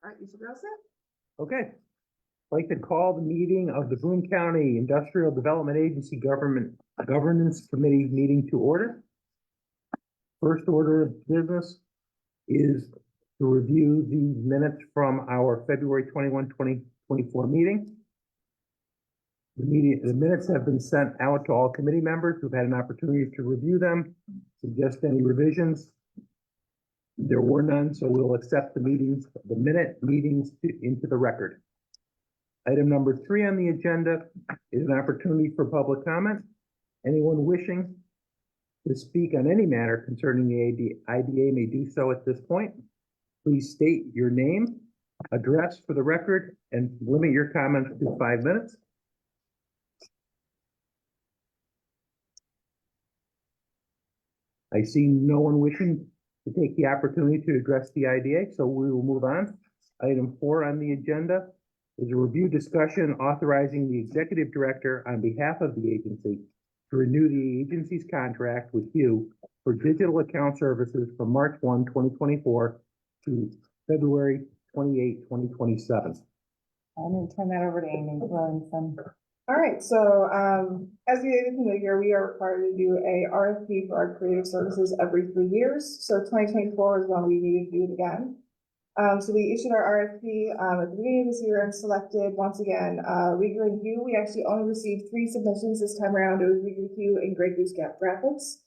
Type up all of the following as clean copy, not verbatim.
All right, you should be all set. Okay. I'd like to call the meeting of the Broome County Industrial Development Agency Governance Committee meeting to order. First order of business is to review the minutes from our February 21, 2024 meeting. The minutes have been sent out to all committee members who've had an opportunity to review them, suggest any revisions. There were none, so we'll accept the meetings into the record. Item number 3 on the agenda is an opportunity for public comment. Anyone wishing to speak on any matter concerning the IDA may do so at this point. Please state your name, address for the record, and limit your comments to 5 minutes. I see no one wishing to take the opportunity to address the IDA, so we will move on. Item 4 on the agenda is a review discussion authorizing the executive director on behalf of the agency to renew the agency's contract with Hugh for digital account services from March 1, 2024 to February 28, 2027. I'm going to turn that over to Amy Williamson. All right, so as we did in the year, we are required to do a RFP for our creative services every 3 years. So 2024 is when we needed to do it again. So we issued our RFP at the beginning of this year and selected once again Rieger and Hugh. We actually only received 3 submissions this time around. It was Rieger, Hugh, and Grey Goose Graphics.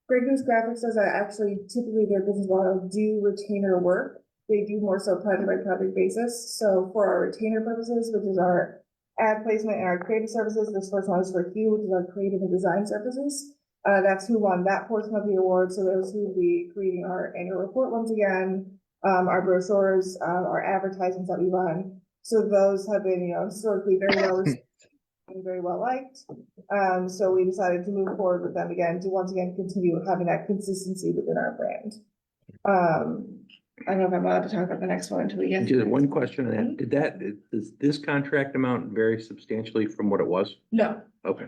Grey Goose Graphics does actually typically their business model do retainer work. They do more so project by project basis. So for our retainer purposes, which is our ad placement and our creative services, this first one is for Hugh, which is our creative and design services. That's who won that portion of the award. So those who will be creating our annual report once again, our brochures, our advertisements that we run. So those have been, historically very well received and very well liked. So we decided to move forward with them again to once again continue having that consistency within our brand. I don't know if I'm allowed to talk about the next one until we get. Just one question on that. Does this contract amount vary substantially from what it was? No. Okay.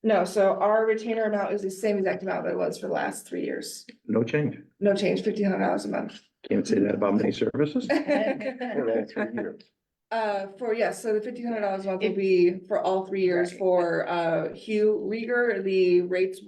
No, so our retainer amount is the same exact amount that it was for the last 3 years. No change. No change, $1,500 a month. Can't say that about many services. For all 3 years. So the $1,500 a month will be for all 3 years. For Hugh Rieger, the rates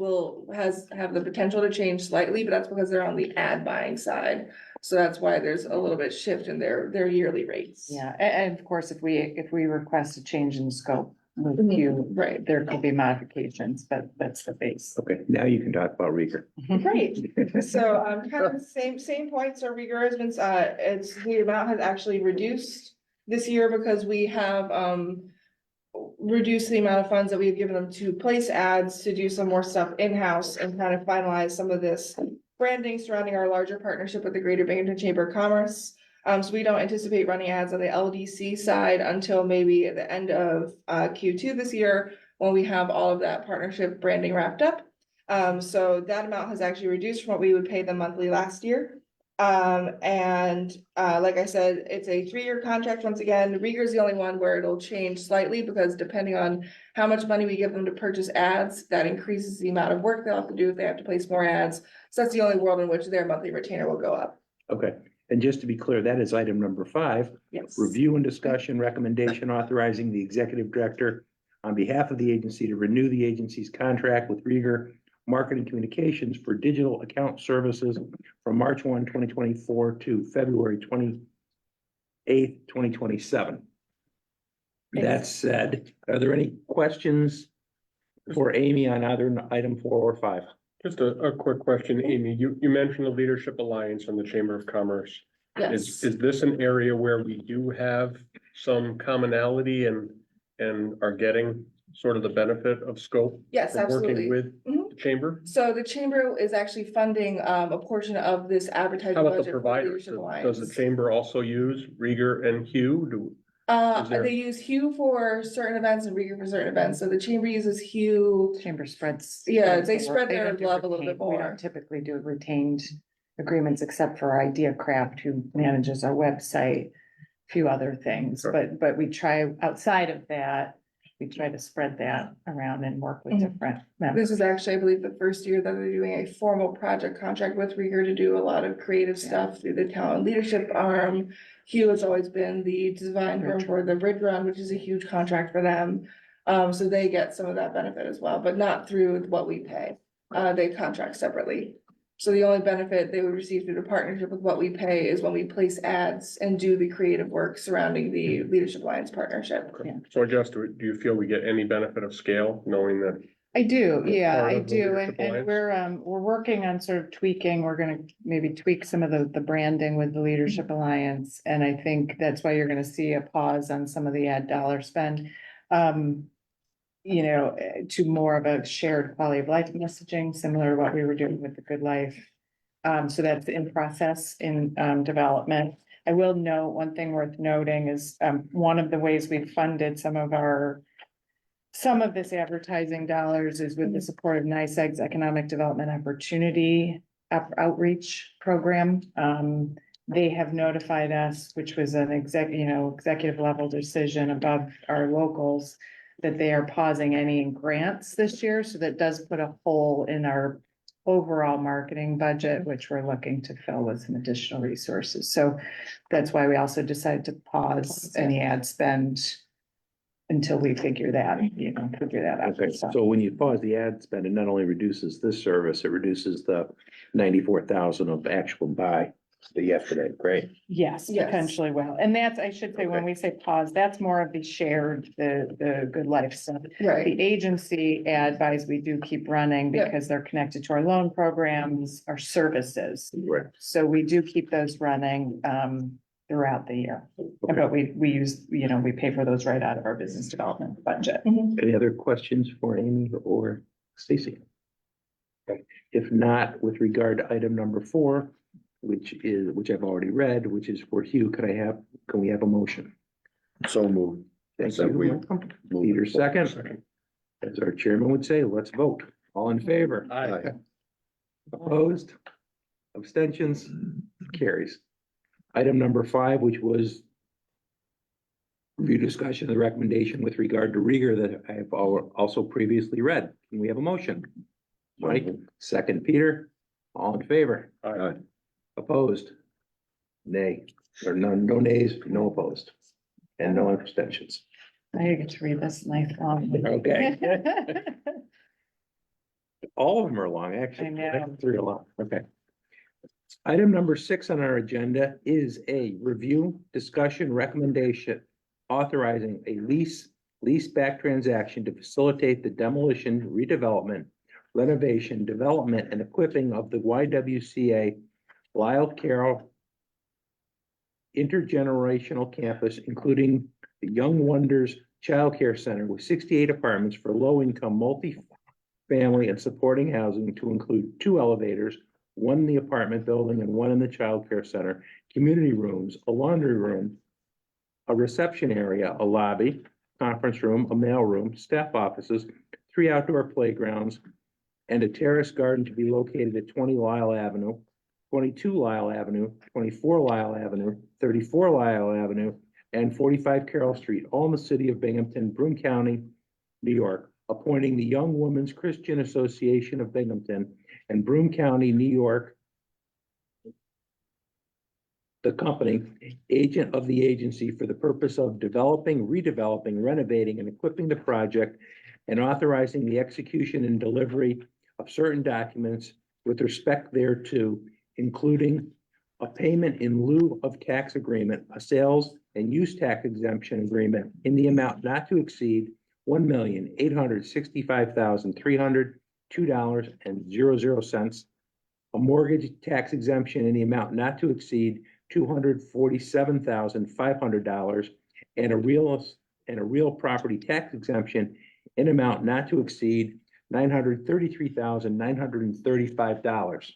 have the potential to change slightly, but that's because they're on the ad buying side. So that's why there's a little bit shift in their yearly rates. Yeah, and of course, if we request a change in scope with Mhm. you, Right. there could be modifications, but that's the base. Okay, now you can talk about Rieger. Great. So kind of the same points. So Rieger has been the amount has actually reduced this year because we have reduced the amount of funds that we've given them to place ads, to do some more stuff in-house and kind of finalize some of this branding surrounding our larger partnership with the Greater Binghamton Chamber of Commerce. So we don't anticipate running ads on the LDC side until maybe at the end of Q2 this year, when we have all of that partnership branding wrapped up. So that amount has actually reduced from what we would pay them monthly last year. Like I said, it's a 3-year contract. Once again, Rieger is the only one where it'll change slightly because depending on how much money we give them to purchase ads, that increases the amount of work they'll have to do if they have to place more ads. So that's the only world in which their monthly retainer will go up. Okay, and just to be clear, that is item number 5. Yes. Review and discussion recommendation authorizing the executive director on behalf of the agency to renew the agency's contract with Rieger Marketing Communications for digital account services from March 1, 2024 to February 28th, 2027. That said, are there any questions for Amy on either item 4 or 5? Just a quick question, Amy. You mentioned the Leadership Alliance and the Chamber of Commerce. Yes. Is this an area where we do have some commonality and are getting sort of the benefit of scope? Yes, from absolutely. Working with Mhm. the chamber? So the chamber is actually funding a portion of this advertising How about budget the for providers? Leadership Does Alliance. the chamber also use Rieger and Hugh? Is there- They use Hugh for certain events and Rieger for certain events. So the chamber uses Hugh. Chamber spreads. Yeah, they the spread work. They their don't do love a little bit retained- We more. don't typically do retained agreements except for Idea Craft, who manages our website, a few other things, Sure. but we try outside of that. we try to spread that around and work with Mhm. different members. This is actually, I believe, the first year that they're doing a formal project contract with Rieger to do a lot of creative stuff through the talent leadership arm. Hugh has always been the design firm for the Ridge Run, which is a huge contract for them. So they get some of that benefit as well, but not through what we pay. They contract separately. So the only benefit they would receive through the partnership with what we pay is when we place ads and do the creative work surrounding the Leadership Alliance partnership. Okay. So I guess, do you feel we get any benefit of scale, knowing that? I do, yeah, Part I of the do, Leadership and Alliance? we're working on sort of tweaking, we're gonna maybe tweak some of the branding with the Leadership Alliance. And I think that's why you're gonna see a pause on some of the ad dollar spend. To more of a shared quality of life messaging, similar to what we were doing with the Good Life. So that's in process in development. I will note, one thing worth noting is one of the ways we've funded some of this advertising dollars is with the support of NICEAG's Economic Development Opportunity Outreach Program. They have notified us, which was an executive level decision above our locals, that they are pausing any grants this year. So that does put a hole in our overall marketing budget, which we're looking to fill with some additional resources. So that's why we also decided to pause any ad spend until we figure that out. Okay, so when you pause the ad spend, it not only reduces this service, it reduces the 94,000 of actual buy that you have today, right? Yes, Yes. potentially will. And that's, I should say, when we say pause, that's more of the shared, the Good Life stuff. Right. The agency ad buys, we do keep running Yep. because they're connected to our loan programs, our services. Right. So we do keep those running throughout the year. Okay. But we use, we pay for those right out of our business development budget. Any other questions for Amy or Stacy? Okay, if not, with regard to item number 4, which I've already read, which is for Hugh, can we have a motion? So moved. Thank So we- you. Peter, second. As our chairman would say, let's vote. All in favor? Aye. Opposed? Abstentions? Carries. Item number 5, which was review discussion of the recommendation with regard to Rieger that I have also previously read. Can we have a motion? Mike, second, Peter, all in favor? Aye. Opposed? Nay, or none, no nays, no opposed, and no abstentions. I get to read this nice long. Okay. All of them are long, actually. I know. 3 are long, okay. Item number 6 on our agenda is a review, discussion, recommendation authorizing a lease-back transaction to facilitate the demolition, redevelopment, renovation, development, and equipping of the YWCA Lyle Carroll Intergenerational Campus, including the Young Wonders Child Care Center with 68 apartments for low-income, multi-family and supporting housing to include 2 elevators, 1 in the apartment building and 1 in the child care center, community rooms, a laundry room, a reception area, a lobby, conference room, a mail room, staff offices, 3 outdoor playgrounds, and a terrace garden to be located at 20 Lyle Avenue, 22 Lyle Avenue, 24 Lyle Avenue, 34 Lyle Avenue, and 45 Carroll Street, all in the city of Binghamton, Broome County, New York, appointing the Young Women's Christian Association of Binghamton and Broome County, New York, the company, agent of the agency for the purpose of developing, redeveloping, renovating, and equipping the project, and authorizing the execution and delivery of certain documents with respect thereto, including a payment in lieu of tax agreement, a sales and use tax exemption agreement in the amount not to exceed $1,865,302.00, a mortgage tax exemption in the amount not to exceed $247,500, and a real property tax exemption in amount not to exceed $933,935.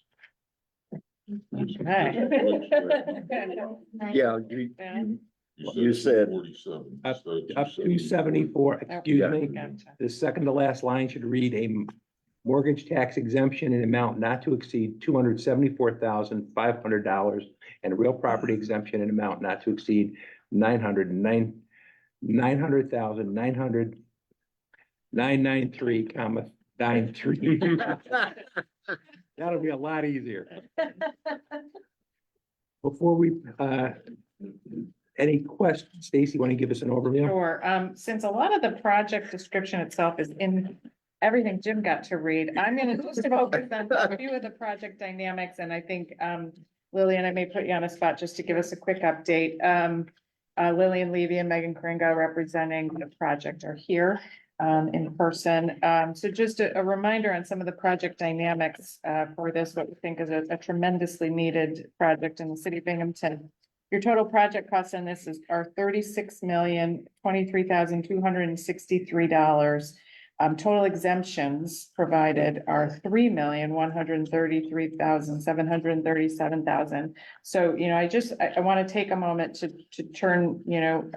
Yeah, you said, Up to 74, excuse me. The second to last line should read a mortgage tax exemption in amount not to exceed $274,500 and a real property exemption in amount not to exceed $900,935. 993, 93. That'll be a lot easier. Before we, any questions, Stacy, want to give us an overview? Sure, since a lot of the project description itself is in everything Jim got to read, I'm gonna just focus on a few of the project dynamics, and I think, Lillian, I may put you on a spot just to give us a quick update. Lillian Levy and Megan Kringa representing the project are here, in person. So just a reminder on some of the project dynamics, for this, what we think is a tremendously needed project in the city of Binghamton. Your total project costs on this are $36,023,263. Total exemptions provided are $3,133,737. So, I want to take a moment to turn,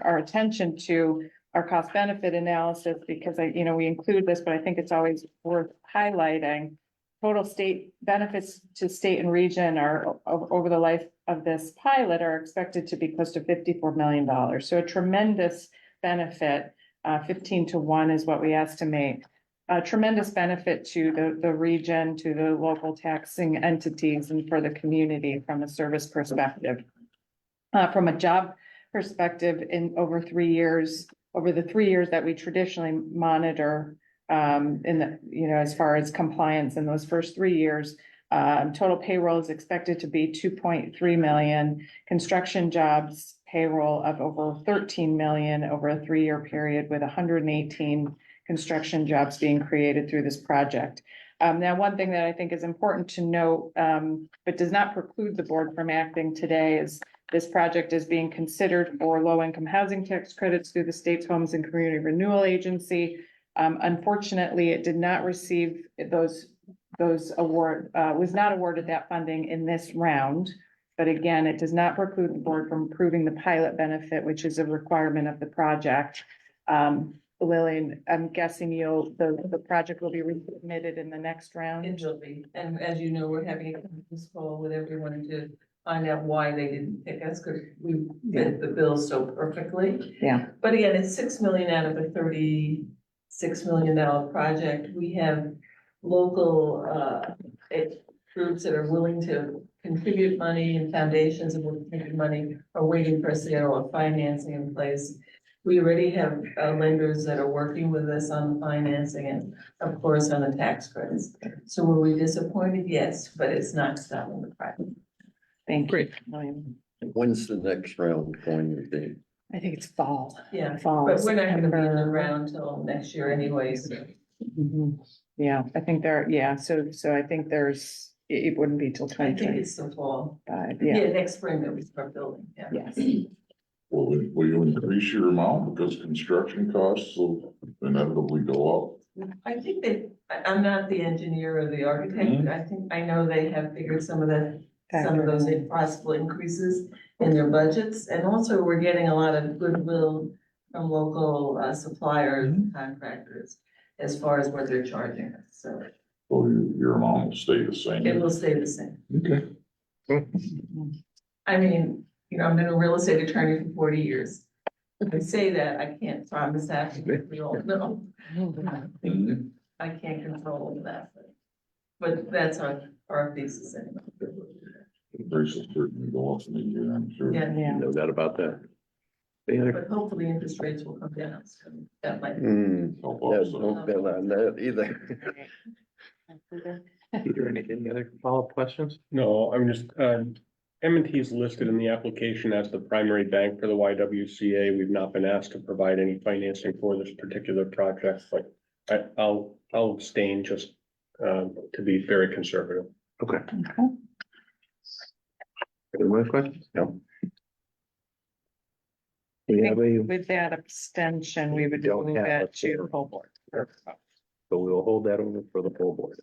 our attention to our cost benefit analysis, because we include this, but I think it's always worth highlighting. Total state benefits to state and region are over the life of this pilot are expected to be close to $54 million. So a tremendous benefit, 15-1 is what we estimate. A tremendous benefit to the region, to the local taxing entities, and for the community from a service perspective. From a job perspective, over the 3 years that we traditionally monitor, as far as compliance in those first 3 years, total payroll is expected to be 2.3 million. Construction jobs payroll of over 13 million over a 3-year period, with 118 construction jobs being created through this project. Now, one thing that I think is important to note, but does not preclude the board from acting today, is this project is being considered for low-income housing tax credits through the state's Homes and Community Renewal Agency. Unfortunately, it did not receive was not awarded that funding in this round. But again, it does not preclude the board from approving the pilot benefit, which is a requirement of the project. Lillian, I'm guessing the project will be resubmitted in the next round. It will be, and as you know, we're having a conference call with everyone to find out why they didn't pick us, because we did the bill so perfectly. Yeah. But again, it's 6 million out of a $36 million project. We have local groups that are willing to contribute money, and foundations that will contribute money are waiting for us to get all the financing in place. We already have lenders that are working with us on the financing and, of course, on the tax credits. So were we disappointed? Yes, but it's not stopping the project. Thank you. Great. Lillian. When's the next round going to be? I think it's fall. Yeah, Fall. but we're not gonna be in the September. round till next year anyway, so. Mhm. Yeah, I think so I think it wouldn't be till I think 2025. it's the fall. Yeah, Next spring that we start building, yeah. yes. Will you increase your amount because construction costs will inevitably go I think I'm not the engineer or the architect, I know they have figured some of those possible increases in their budgets. And also, we're getting a lot of goodwill from local suppliers and contractors as far as what they're charging us, so up? So your amount will stay the same? it will stay the same. Okay. I mean, I've been a real estate attorney for 40 years. I say that, I can't promise that, because we all know. I can't control all that, but that's our thesis anyway. Prices certainly go up in a year, I'm sure. Yeah, Yeah. No doubt about that. Any other- but hopefully interest rates will come down, so that might. Yeah, Help offset. don't bet on that either. Peter, any other follow-up questions? No, I'm just, M&T is listed in the application as the primary bank for the YWCA. We've not been asked to provide any financing for this particular project, but I'll abstain just to be very conservative. Okay. Any more questions? No. We have a, With that abstention, we would Don't move have it it to there. full board. so we will hold that over for the full board.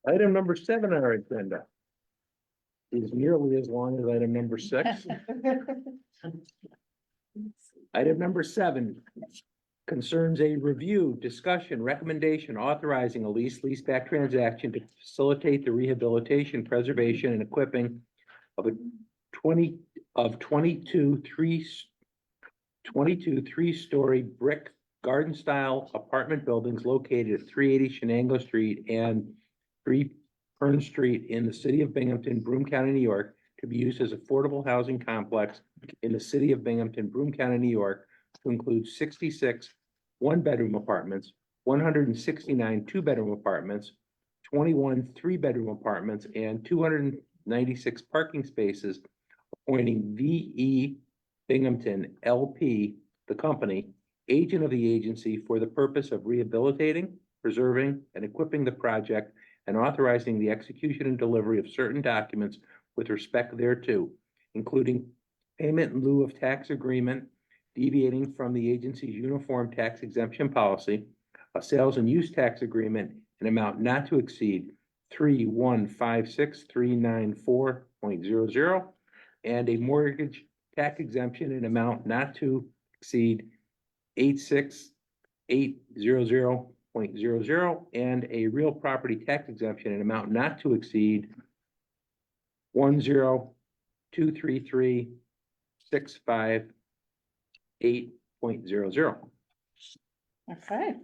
Item number 7 on our agenda is nearly as long as item number 6. Item number 7 concerns a review, discussion, recommendation authorizing a leaseback transaction to facilitate the rehabilitation, preservation, and equipping of a of 22 three-story brick garden-style apartment buildings located at 380 Shenango Street and 3 Fern Street in the city of Binghamton, Broome County, New York, to be used as affordable housing complex in the city of Binghamton, Broome County, New York, to include 66 one-bedroom apartments, 169 two-bedroom apartments, 21 three-bedroom apartments, and 296 parking spaces, appointing VE Binghamton LP, the company, agent of the agency for the purpose of rehabilitating, preserving, and equipping the project, and authorizing the execution and delivery of certain documents with respect thereto, including payment in lieu of tax agreement deviating from the agency's uniform tax exemption policy, a sales and use tax agreement in amount not to exceed 3156394.00, and a mortgage tax exemption in amount not to exceed 86800.00, and a real property tax exemption in amount not to exceed 1023365.00. Okay.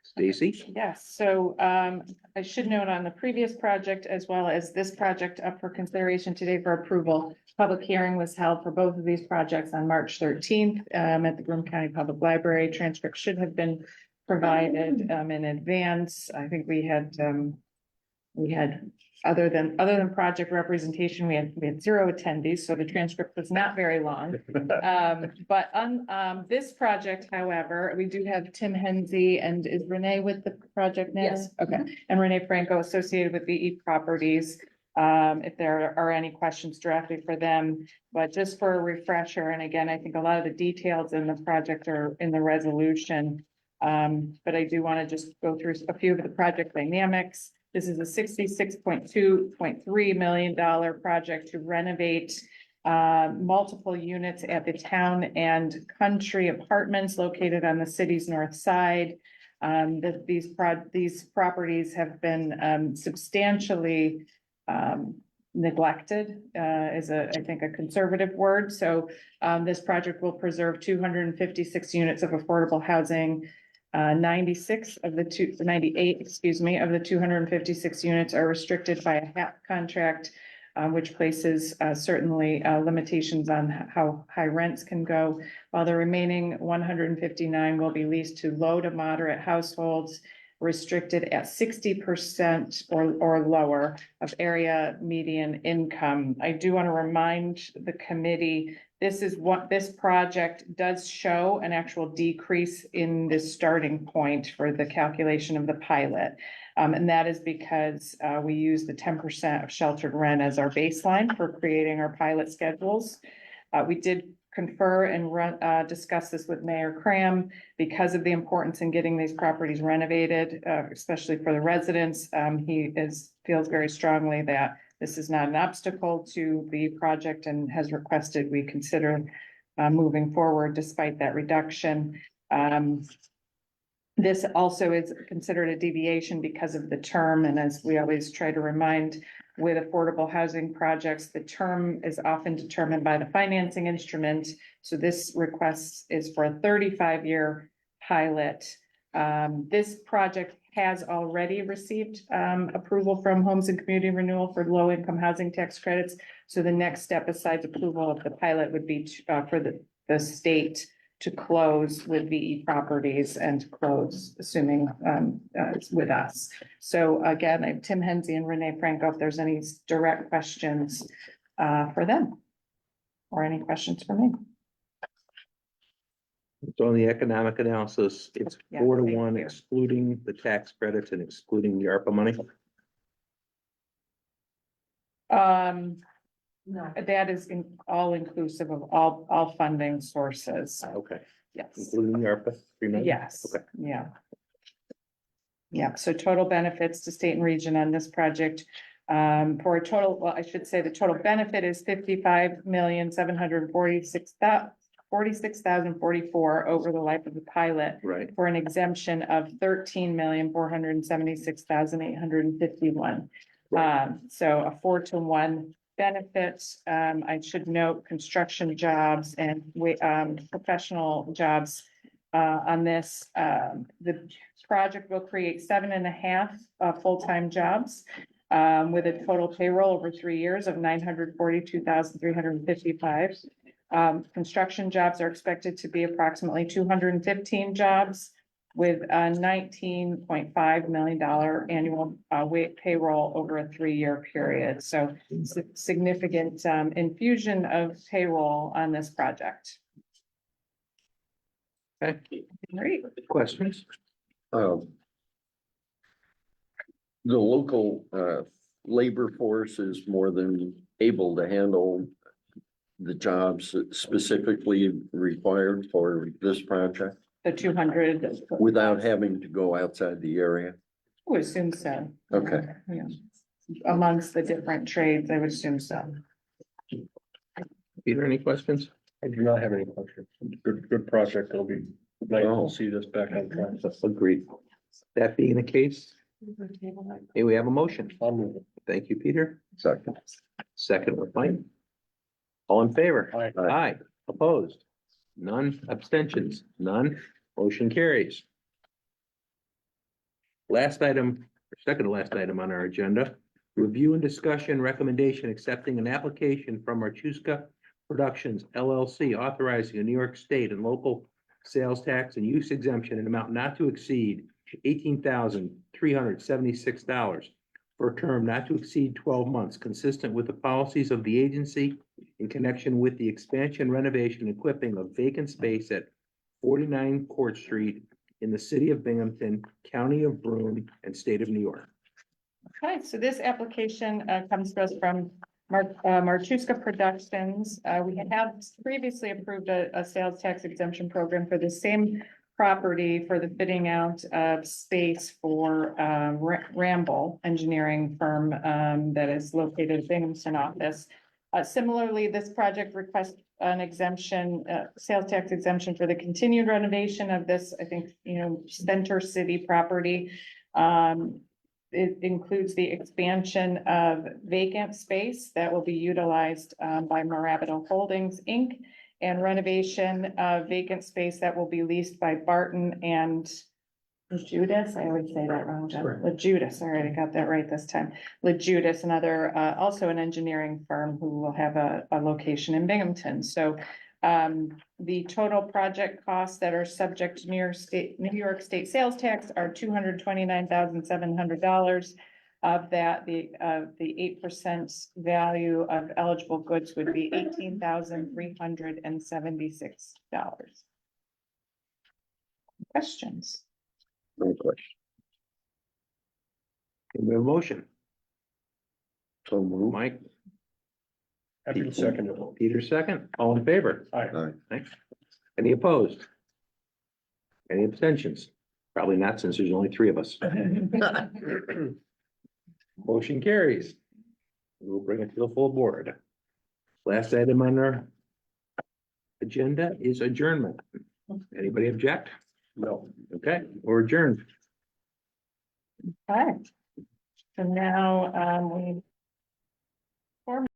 Stacy? Yes, so I should note on the previous project as well as this project up for consideration today for approval. Public hearing was held for both of these projects on March 13th at the Broome County Public Library. Transcripts should have been provided in advance. I think we had other than project representation, we had 0 attendees, so the transcript was not very long. But on this project, however, we do have Tim Hensy, and is Renee with the project now? Yes. Okay, and Renee Franco associated with VE Properties. If there are any questions directly for them, but just for a refresher, and again, I think a lot of the details in the project are in the resolution. But I do want to just go through a few of the project dynamics. This is a $66.3 million project to renovate multiple units at the Town and Country Apartments located on the city's north side. These properties have been substantially neglected, is I think a conservative word. So this project will preserve 256 units of affordable housing. 98, of the 256 units are restricted by a HAP contract, which places certainly limitations on how high rents can go, while the remaining 159 will be leased to low to moderate households, restricted at 60% or lower of area median income. I do want to remind the committee, this is what this project does show an actual decrease in the starting point for the calculation of the pilot. And that is because we use the 10% of sheltered rent as our baseline for creating our pilot schedules. We did confer and discuss this with Mayor Cram because of the importance in getting these properties renovated, especially for the residents. He feels very strongly that this is not an obstacle to the project and has requested we consider moving forward despite that reduction. This also is considered a deviation because of the term, and as we always try to remind with affordable housing projects, the term is often determined by the financing instrument. So this request is for a 35-year pilot. This project has already received approval from Homes and Community Renewal for low-income housing tax credits. So the next step besides approval of the pilot would be for the state to close with VE Properties and close, assuming with us. So again, I have Tim Hensy and Renee Franco, if there's any direct questions for them or any questions for me. So on the economic analysis, it's Yeah, 4-1 thank you. excluding the tax credits and excluding the ARPA money. No. That is all inclusive of all funding sources. Okay, Yes. including the ARPA. 3 million? Yes, Okay. yeah. Yeah, so total benefits to state and region on this project, for a total, well, I should say the total benefit is 55,746,044 over the life of the pilot, Right. for an exemption of 13,476,851. Right. So a 4-to-1 benefits, I should note construction jobs and professional jobs. On this, the project will create 7.5 full-time jobs. With a total payroll over 3 years of 942,355. Construction jobs are expected to be approximately 215 jobs with a $19.5 million annual payroll over a 3-year period. So significant infusion of payroll on this project. Okay, Great. questions? The local, labor force is more than able to handle the jobs specifically required for this project The 200, without having to go outside the area. I would assume so. Okay. Yeah. Amongst the different trades, I would assume so. Peter, any questions? I do not have any questions. Good project. It'll be nice Oh. to see this back on track. Agreed. That being the case, hey, we have a motion. I'll move it. Thank you, Peter. Second. Second with Mike. All in favor? Aye. Aye. Opposed? None. Abstentions? None. Motion carries. Last item, or second to last item on our agenda, review and discussion recommendation accepting an application from Archuska Productions LLC authorizing a New York State and local sales tax and use exemption in amount not to exceed $18,376 for a term not to exceed 12 months, consistent with the policies of the agency in connection with the expansion, renovation, and equipping of vacant space at 49 Court Street in the city of Binghamton, county of Broome, and state of New York. Okay, so this application comes to us from Marchuska Productions. We had previously approved a sales tax exemption program for the same property for the fitting out of space for Ramble engineering firm that is located in Binghamton office. Similarly, this project requests an exemption, sales tax exemption for the continued renovation of this, I think, center city property. It includes the expansion of vacant space that will be utilized by Marabito Holdings, Inc. and renovation of vacant space that will be leased by Barton and LeJudas. I always say that wrong, John. LeJudas. All right, I got that right this time. LeJudas, another, also an engineering firm who will have a location in Binghamton. So the total project costs that are subject to New York State sales tax are $229,700. Of that, the 8% value of eligible goods would be $18,376. Questions? No question. We have a motion. So move. Mike, Happy to second it. Peter, second. All in favor? Aye. Thanks. Any opposed? Any abstentions? Probably not, since there's only 3 of us. Motion carries. We'll bring it to the full board. Last item on our agenda is adjournment. Anybody object? No. Okay, we're adjourned. Okay. So now, we